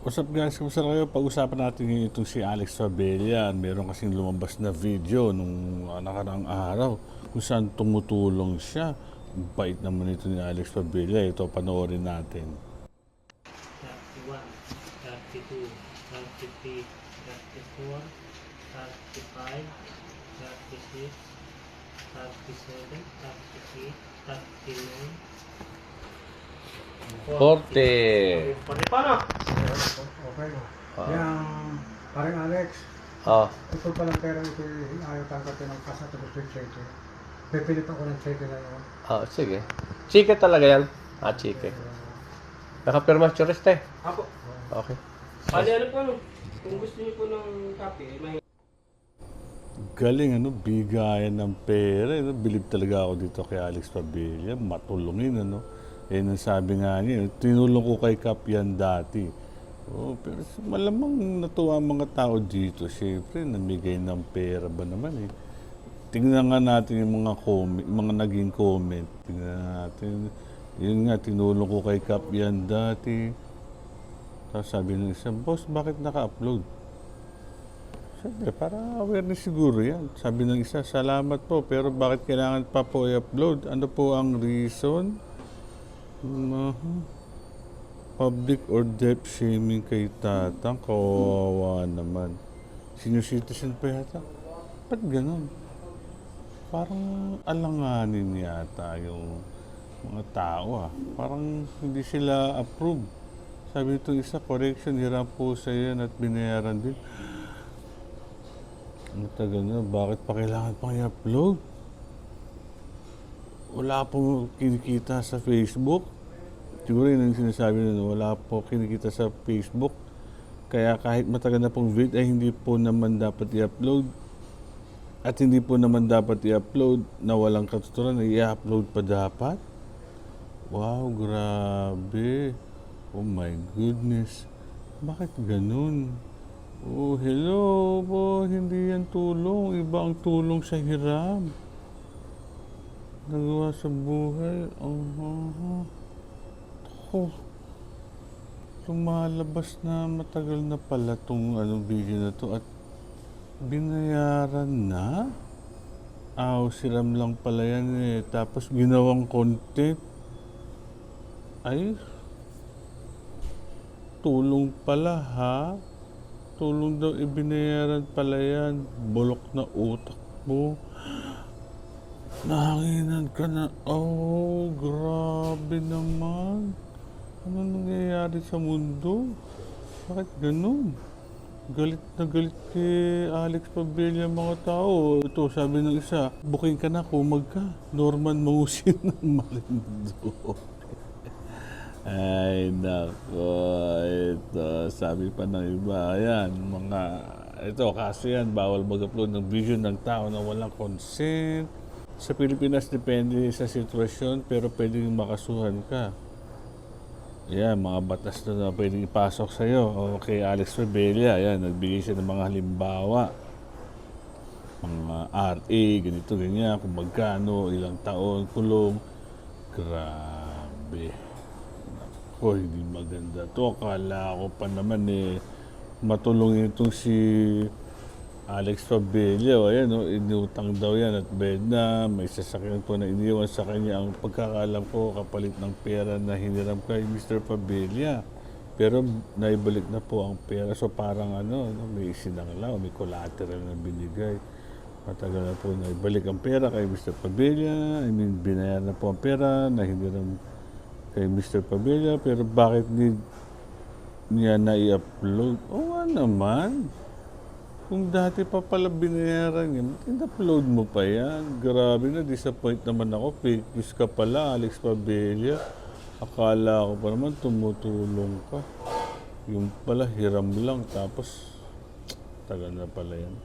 What's up guys? Kumusta kayo? Pag-usapan natin ngayon itong si Alex Fabella. Meron kasing lumabas na video nung nakaraang araw kung saan tumutulong siya. Bait naman ito ni Alex Fabella. Ito, panoorin natin. 31, 32, 33, 34, 35, 36, 37, 38, 39, 40. 40 pa na. Okay na. Yang paring Alex, Oh, ito palang pera ito ayaw tangkapin ng kasa at gusto yung cheque. Pipilit ako ng cheque na yun. sige. Chike talaga yan. Chike. Nakapirma churiste. Ako. Okay. Bali ano po, kung gusto niyo po ng kape, may Galing bigayan ng pera. Bilib talaga ako dito kay Alex Fabella. Matulungin ang sabi nga niya, tinulong ko kay Kap yan dati. Pero malamang natuwa ang mga tao dito. Siyempre, namigay ng pera ba naman eh. Tingnan nga natin yung mga comment, mga naging comment. Tingnan natin. Yun nga, tinulong ko kay Kap yan dati. Tapos sabi ng isa, boss, bakit naka-upload? Siyempre, para awareness siguro yan. Sabi ng isa, salamat po, pero bakit kailangan pa po i-upload? Ano po ang reason? Public or debt shaming kay Tatang, kawawa naman. Senior citizen pa yata? Ba't ganun? Parang alanganin yata yung mga tao Parang hindi sila approve. Sabi nito isa, correction, hirap po sa yan at binayaran din. Matagal na, bakit pa kailangan pang i-upload? Wala pong kinikita sa Facebook. Siguro yun ang sinasabi na wala po kinikita sa Facebook. Kaya kahit matagal na pong vid ay hindi po naman dapat i-upload. At hindi po naman dapat i-upload na walang katuturan na i-upload pa dapat. Wow, grabe. Oh my goodness. Bakit ganun? Oh, hello po. Hindi yan tulong. Iba ang tulong sa hiram. Nagawa sa buhay. Lumalabas na matagal na pala itong video na to at binayaran na. Siram lang pala yan Tapos ginawang content. Ay, tulong pala Tulong daw ibinayaran pala yan. Bulok na utak mo. Nahanginan ka na. Oh, grabe naman. Ano nangyayari sa mundo? Bakit ganun? Galit na galit kay Alex Fabella mga tao. Ito, sabi ng isa, booking ka na, kumag ka. Norman Mangusin ng Marindo. Ay, nako. Ito, sabi pa ng iba. Ayan, ito, kasi yan, bawal mag-upload ng video ng tao na walang consent. Sa Pilipinas, depende sa sitwasyon, pero pwedeng makasuhan ka. Yan, mga batas na pwedeng ipasok sa'yo. Okay, Alex Fabella, yan, nagbigay siya ng mga halimbawa. Mga RA, ganito, ganyan, kung magkano, ilang taon, kulong. Grabe. Nako, hindi maganda to. Akala ko pa naman matulungin itong si Alex Fabella. Ayan, inutang daw yan at bed na. May sasakyan po na iniwan sa kanya. Ang pagkakaalam ko, kapalit ng pera na hiniram kay Mr. Fabella. Pero naibalik na po ang pera. So parang may sinanglaw, may collateral na binigay. Matagal na po naibalik ang pera kay Mr. Fabella. Binayaran na po ang pera na hiniram kay Mr. Fabella. Pero bakit niya na i-upload? Naman. Kung dati pa pala binayaran niya, in-upload mo pa yan. Grabe na, disappoint naman ako. Fake news ka pala, Alex Fabella. Akala ko pa naman tumutulong ka. Yung pala, hiram lang. Tapos, tagal na pala yan.